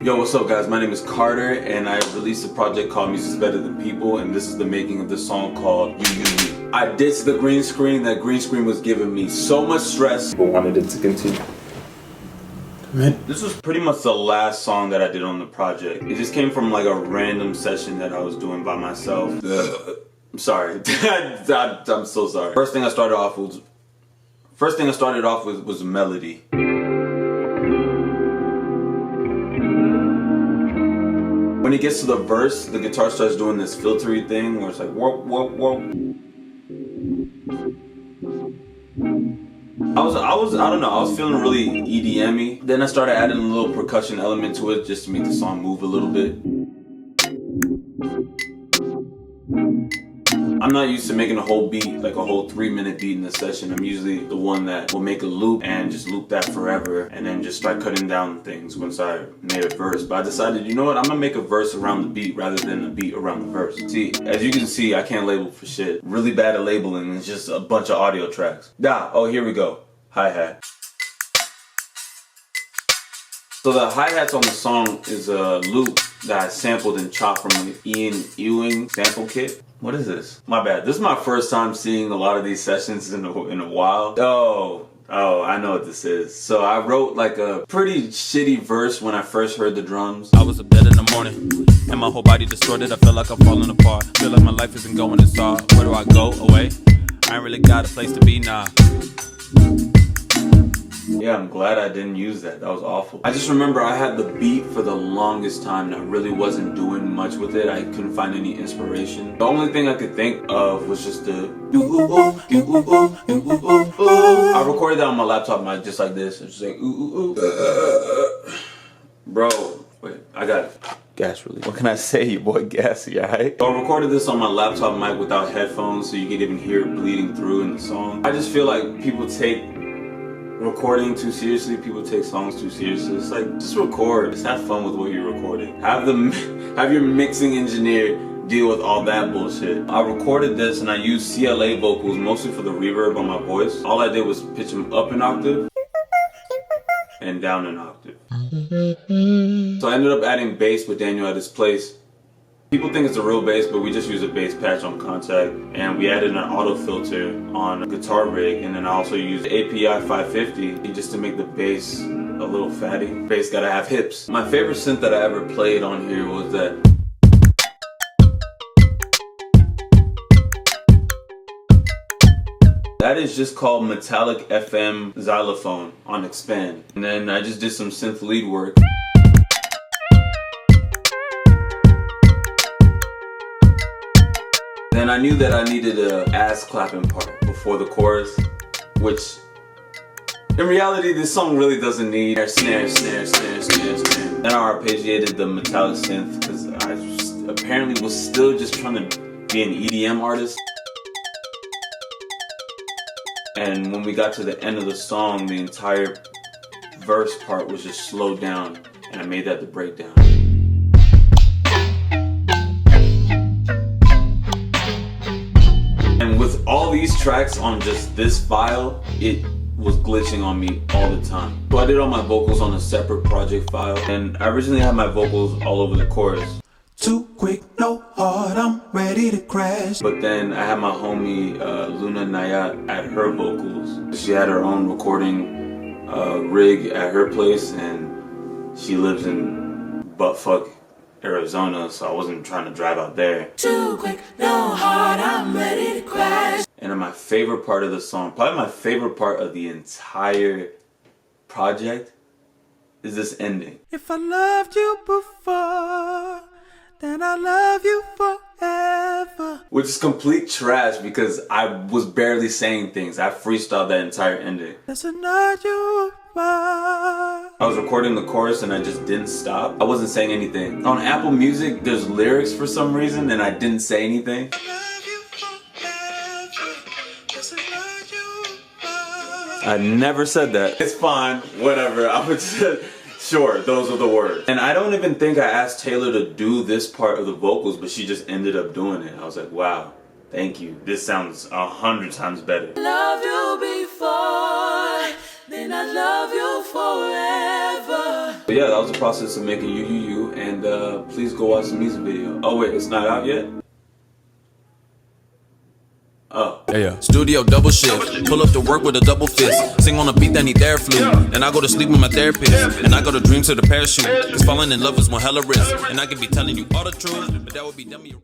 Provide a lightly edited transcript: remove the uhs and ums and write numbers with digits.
Yo, what's up guys? My name is Carter and I released a project called Music's Better Than People, and this is the making of the song called You. I ditched the green screen. That green screen was giving me so much stress. But wanted it to continue. This was pretty much the last song that I did on the project. It just came from like a random session that I was doing by myself. I'm sorry. I'm so sorry. First thing I started off with was melody. When it gets to the verse, the guitar starts doing this filtery thing where it's like whoop whoop whoop. I don't know, I was feeling really EDM-y. Then I started adding a little percussion element to it just to make the song move a little bit. I'm not used to making a whole beat, like a whole 3-minute beat in a session. I'm usually the one that will make a loop and just loop that forever and then just start cutting down things once I made a verse. But I decided, you know what, I'm gonna make a verse around the beat rather than a beat around the verse. See, as you can see, I can't label for shit. Really bad at labeling, it's just a bunch of audio tracks. Oh, here we go. Hi-hat. So the hi-hats on the song is a loop that I sampled and chopped from an Ian Ewing sample kit. What is this? My bad. This is my first time seeing a lot of these sessions in a while. Oh, I know what this is. So I wrote like a pretty shitty verse when I first heard the drums. I was up dead in the morning, and my whole body distorted. I feel like I'm falling apart. Feel like my life isn't going as hard. Where do I go? Away? I ain't really got a place to be now. Yeah, I'm glad I didn't use that. That was awful. I just remember I had the beat for the longest time and I really wasn't doing much with it. I couldn't find any inspiration. The only thing I could think of was just the I recorded that on my laptop mic just like this. It's just like Bro, wait, I got gas relief. What can I say? Your boy Gassy, alright? So I recorded this on my laptop mic without headphones so you could even hear it bleeding through in the song. I just feel like people take recording too seriously, people take songs too seriously. It's like, just record, just have fun with what you're recording. Have your mixing engineer deal with all that bullshit. I recorded this and I used CLA vocals mostly for the reverb on my voice. All I did was pitch them up an octave and down an octave. So I ended up adding bass with Daniel at his place. People think it's a real bass, but we just use a bass patch on Kontakt, and we added an auto filter on a guitar rig, and then I also used API 550 just to make the bass a little fatty. Bass gotta have hips. My favorite synth that I ever played on here was that. That is just called Metallic FM Xylophone on Expand. And then I just did some synth lead work. And I knew that I needed a ass clapping part before the chorus, which in reality this song really doesn't need snare. Then I arpeggiated the metallic synth because I apparently was still just trying to be an EDM artist. And when we got to the end of the song, the entire verse part was just slowed down, and I made that the breakdown. With all these tracks on just this file, it was glitching on me all the time. So I did all my vocals on a separate project file, and I originally had my vocals all over the chorus. Too quick, no heart, I'm ready to crash. But then I had my homie Luna Nayat add her vocals. She had her own recording rig at her place, and she lives in buttfuck Arizona, so I wasn't trying to drive out there. Too quick, no heart, I'm ready to crash. And my favorite part of the song, probably my favorite part of the entire project, is this ending. If I loved you before, then I love you forever. Which is complete trash because I was barely saying things. I freestyled that entire ending. That's a night you are. I was recording the chorus and I just didn't stop. I wasn't saying anything. On Apple Music, there's lyrics for some reason and I didn't say anything. I never said that. It's fine, whatever. I would say, sure, those are the words. And I don't even think I asked Taylor to do this part of the vocals, but she just ended up doing it. I was like, wow, thank you. This sounds 100 times better. Loved you before, then I love you forever. But yeah, that was the process of making You, and please go watch the music video. Oh wait, it's not out yet? Oh. Yeah. Studio double shift. Pull up to work with a double fist. Sing on a beat that need air flu. And I go to sleep with my therapist. And I go to dream to the parachute. Cause falling in love is one hella risk. And I could be telling you all the truth, but that would be dummy.